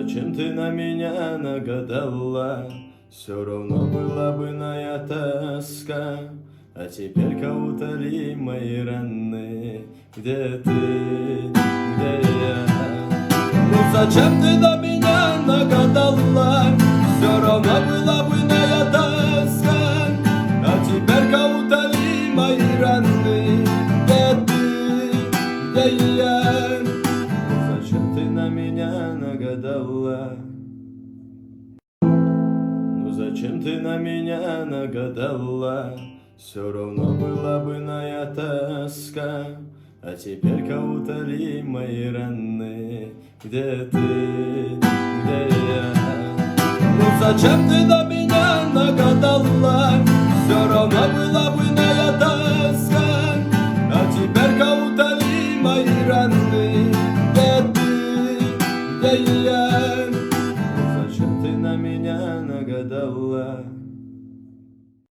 зачем ты на меня нагадала? Все равно была бы иная тоска. А теперь-ка утоли мои раны. Где ты, где я? Ну зачем ты на меня нагадала? Все равно была бы иная тоска. А теперь-ка утоли мои раны. Где ты, где я? Ну зачем ты на меня нагадала? Ну зачем ты на меня нагадала? Все равно была бы иная тоска. А теперь-ка утоли мои раны. Где ты, где я? Ну зачем ты на меня нагадала? Все равно была бы иная тоска. А теперь-ка утоли мои раны. Где ты, где я? Ну зачем ты на меня нагадала?